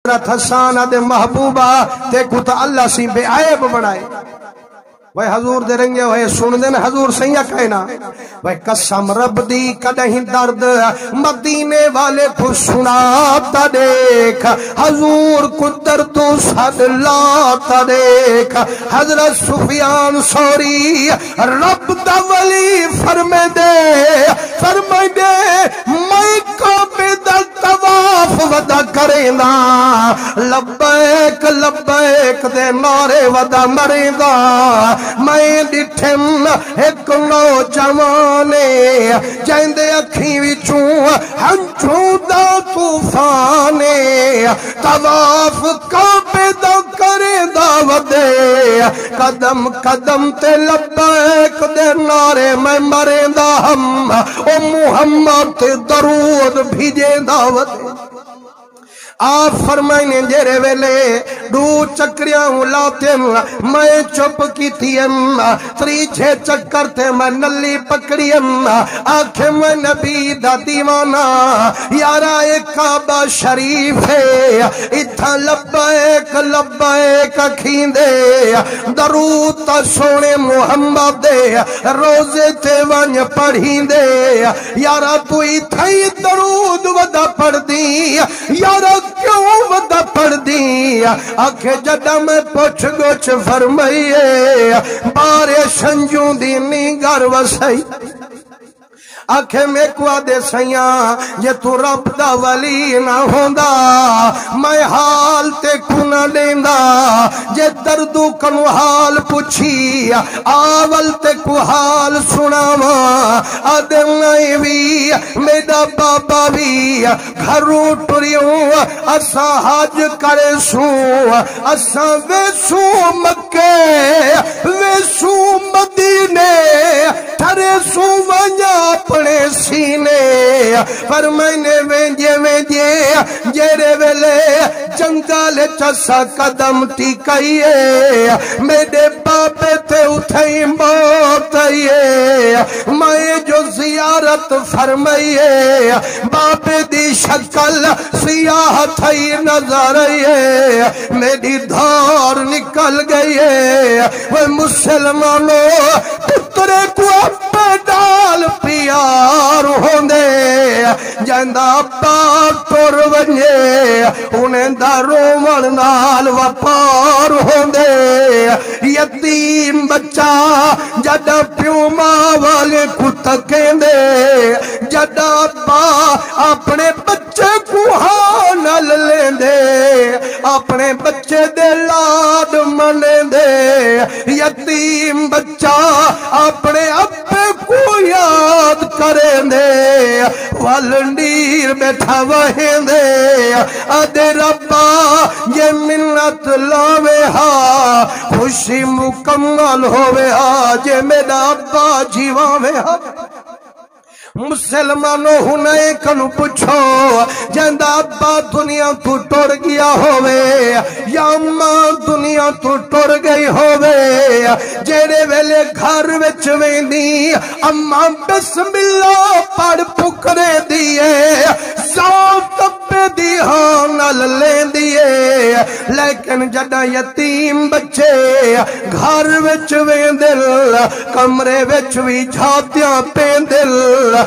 हजरत हसन दे महबूबा ते कुत अल्लाह सी बेआब बनाए। वह हजूर दे रंगे हुए सुन देन हजूर सैया कहना वह कसम रब दी कदहीं दर्द मदीने वाले को सुनाता देख हजूर कुदर तो सद लाता देख। हजरत सुफियान सौरी रब दा वली फरमे दे मैं काबे दा तवाफ वदा करेंदा लब्बैक लब्बैक दे नारे वदा मरेंदा। मैं डिठम एक नौजवाने जैंदे अखी विचों हंझू दा तूफाने तवाफ काबे दा करेंदा वदे कदम कदम ते लब्बैक दे नारे मैं मरेंदा हम ओ मुहम्मद ते दरूद भेजेंदा वदे। आप फरमाइने जेरे वेले दू चक्रियां लाते मैं चुप की थी त्रीछे चक्कर थे मैं नली पकड़ी आखे मैं नबी दा दीवाना यारा एक काबा शरीफ है इथा लब्बैक लब्बैक खींदे दरूद ता सोने मुहम्मद दे रोजे ते वन पढ़ींदे यारा तू इथा ही दरूद वदा पढ़ दी यारा क्यों वदा पढ़ दी। आखे जदा मैं पुछ गुछ फरमाइए बारे संजू दी नी घर वसाई आखे में कुआ दे सैया जे तू रब दा वली ना होंदा मैं हाल ते कुना देंदा जे दर्दू कनु हाल पुछी आवल ते कु हाल सुनावा आदे नहीं भी मेरा बाबा भी घरों टुरियों असा हज करे सू असा वेसू मक्के वेसू मदीने ठरे सू वंजा अपने सीने पर मैंने वेंजे वेंजे जेरे वेले जंगल चसा कदम टिकाइए मेरे बाबे थे उठाई मौत मैं जो जियारत फरमाइए बाबे दी शक्ल सियाह थई नजर मेरी धार निकल गई है। वह मुसलमानों पुत्रे को अपने डाल प्यार होंदे जंदा पाक तुर वंजे उन्हें दारो मन नाल वपार होंदे यतीम बच्चा जदा प्यो मां वाले को तकेंदे जदा पा अपने बच्चे को हानल लेंदे अपने बच्चे दे लाड मनेंदे यतीम बच्चा अपने अपने को याद करेंदे वलंडीर बैठा वहेंदे अदे रब्बा ये मिन्नत लावे हा खुशी मुकम्मल होवे हा जे मेरा अब्बा जीवावे हा। मुसलमानों हुने कनु पुछो जंदा अब्बा दुनिया तू टुर गया होवे या अम्मा दुनिया तू टुर गई होवे जेरे वेले घर विच वेंदी अम्मा बिस्मिल्लाह पढ़ पुकरे दिए साथ तब्बे दी हानल लेंदी है लेकिन जदा यतीम बच्चे घर विच वेंदिल कमरे विच भी झातियां पेंदिल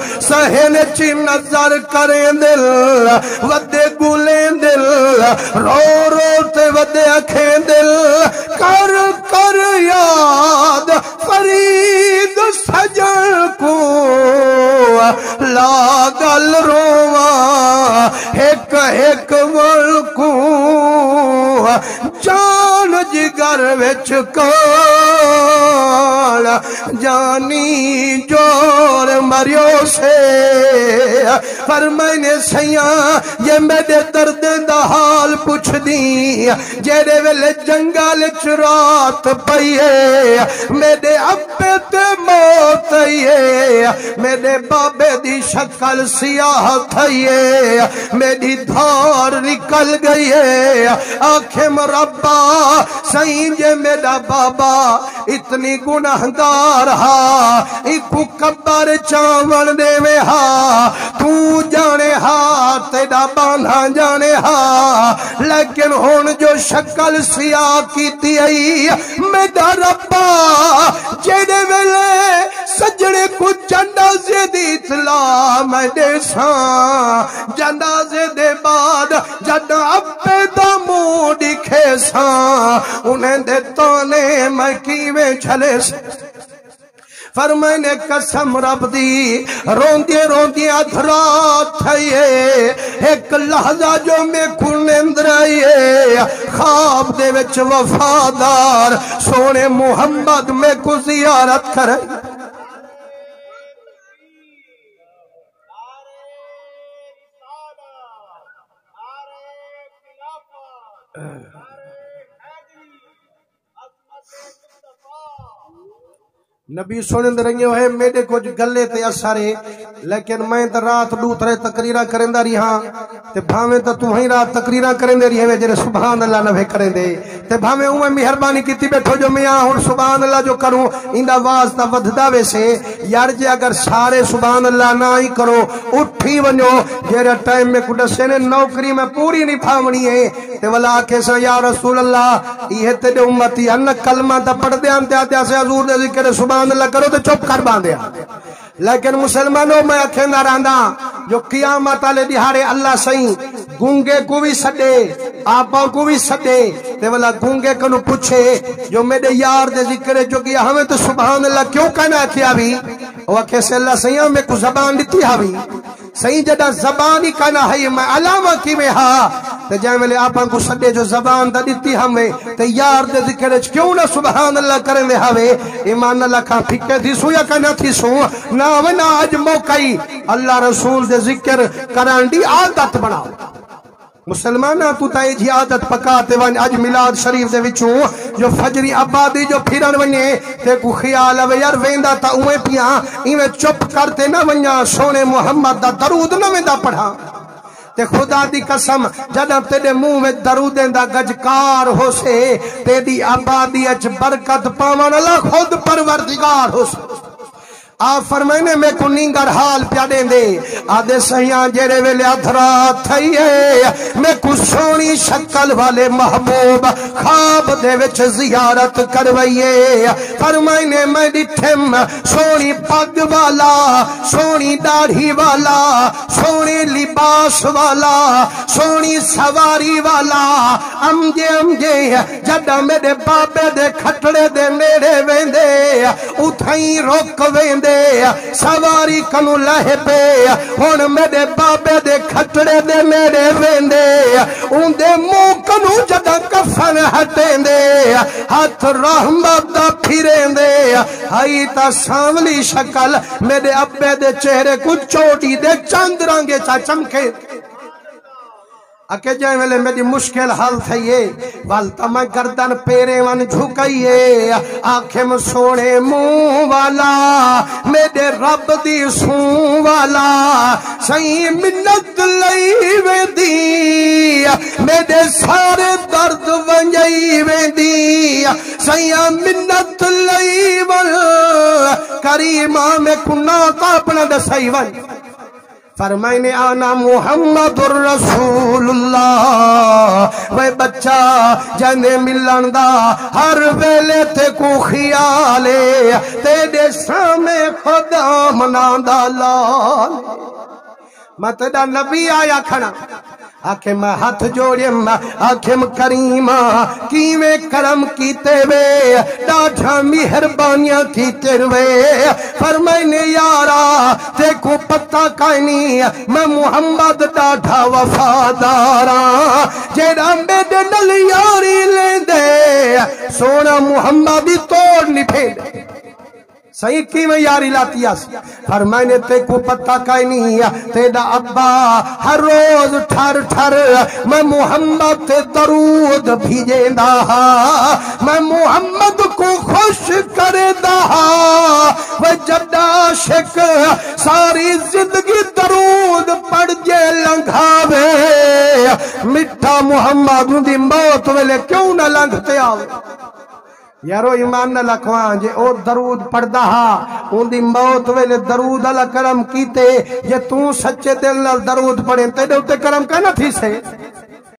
सहन ची नजर करें दिल वदे गुले दिल रो रो ते वदे अखें दिल कर कर याद फरीद सजन को लागल रोवा एक एक वल को जान जिगर विच काल जानी जोर मरियो से पर मैंने सैया ये मेरे दर्द दा हाल पुछ दी जेरे वेले जंगल च रात पईए मेरे अब्बे ते मौत मेरे बाबे दी शक्ल सियाह थईए मेरी धार निकल गई है आखे मरब्बा सही जे मेरा बाबा इतनी गुनाहगार हा इकू कब्र चावल देवे हा तू जाने हा तेरा बांधा जाने हा लेकिन हुन जो शक्ल सिया कीती आई मेरा रब्बा जेड़े वेले सजने को जंडाजे दी इतला मैं देसा जंडाजे दे बाद जद अब्बे दा मुंह दिखे सा उन्हें दे ताने मैं कीवें झले फरमाने कसम रब दी रोंदे रोंदे अधरा थये एक लहजा जो मैं कुनेंद्र आए ख्वाब दे विच वफादार सोने मुहम्मद में को जियारत करे नबी सुने रंगे है मेरे कुछ गले ते असरे लेकिन मैं तो रात दूसरे तकरीरा करेंदा रही हाँ ते भावे तो तू ही रात तकरीरा करेंदे रही है जेरे सुभान अल्लाह नवे करेंदे ते भावे उमे मेहरबानी कीती बैठो जो मैं हुन सुभान अल्लाह जो करूं इंदा वास्ता वधदा वैसे यार जे अगर सारे सुभान अल्लाह ना ही करो उठी वनो जेरे टाइम में कुछ से ने नौकरी में पूरी नहीं भावनी है ते वला के सा या रसूल अल्लाह ये ते उम्मती अन कलमा ता पढ़ दे आंते से हुजूर दे जिक्र सुभान अल्लाह करो तो चुप कर बांधे लेकिन मुसलमानों मैं अखेंदा रहंदा जो कियामत वाले दिहाड़े अल्लाह सही गूंगे को भी सदे आपा को भी सदे ते वाला गूंगे को पूछे जो मेरे यार दे जिक्र जो किया हमें तो सुभान अल्लाह क्यों कहना किया भी वो आखे से अल्लाह सही हमें को जबान दी हावी सही जदा जबान ही कहना है मैं अलामा की में हा ते जै वेले आपा को सदे जो जबान दा दी हमें ते यार दे जिक्र क्यों ना सुभान अल्लाह करें दे हावे ईमान अल्लाह का फिक्र थी सो या कहना थी सो ना वना आज मौका ही अल्लाह रसूल दे जिक्र करान दी आदत बनाओ मुसलमाना तू ताई जी आदत पकाते वन आज मिलाद शरीफ दे विचों जो फजरी आबादी जो फिरन वने ते को ख्याल आवे यार वेंदा ता उवे पिया इवे चुप करते ना वन्या सोने मुहम्मद दा दरूद ना वेंदा पढ़ा ते खुदा दी कसम जदा तेरे मुंह में दरूदें दा गजकार होसे तेरी आबादी अच बरकत पावन अल्लाह खुद परवरदिगार होसे आ फरमाने में को नींगर हाल प्या देंदे आदे सहिया जेरे वेले अधरा थईए मैं को सोनी शक्ल वाले महबूब ख्वाब दे विच जियारत करवाइए फरमाने मैं दिठम सोनी पग वाला सोनी दाढ़ी वाला सोने लिबास वाला सोनी सवारी वाला अमजे अमजे जदा मेरे बाबे दे खटड़े दे नेड़े वेंदे उथई रोक वेंदे सवारी कनु लह पे हुन मेरे बाबे दे खटड़े दे नेड़े वेंदे उंदे मुंह कनु जदा कफन हटेंदे हाथ रहमत दा फिरेंदे हई ता सांवली शक्ल मेरे अब्बे दे चेहरे को चोटी दे चंद रंगे चा चमके अके जाए वेले मेरी मुश्किल हाल थईए वाल तम गर्दन पेरे वन झुकाइए आखिम सोने मुंह वाला मेरे रब दी सूं वाला सही मिन्नत लई वेंदी मेरे सारे दर्द वंजई वेंदी सही मिन्नत लई वन करीमा में कुन्ना का अपना दसई वन फरमाइने आना मुहम्मदुर रसूलुल्लाह वे बच्चा जने मिलन दा हर वेले ते को ख्याले तेरे सामने खुदा मनांदा लाल मत दा नबी आया खना आखे मैं हाथ जोड़ियम आखिम करीमा कीवे करम कीते वे डाढ़ा मेहरबानियां कीते वे फरमाइने यारा ते को पता कानी मैं मुहम्मद डाढ़ा वफादारा जेड़ा मेरे नल यारी लेंदे सोना मुहम्मद ही तोड़ नहीं फेंदे सही की में यारी लातियास फरमाने ते को पता काई नहीं तेरा अब्बा हर रोज ठर ठर मैं मुहम्मद ते दरूद भेजेंदा मैं मुहम्मद को खुश करेंदा वे जदा शिक सारी जिंदगी दरूद पढ़ जे लंघावे मिठा मुहम्मद दी मौत वेले क्यों ना लंघते आवे यारो ईमान न लखवा जे ओ दरूद पढ़दा हा उनदी मौत वेले दरूद अला करम कीते जे तू सच्चे दिल नाल दरूद पढ़े तेरे उत्ते करम कहना थी से।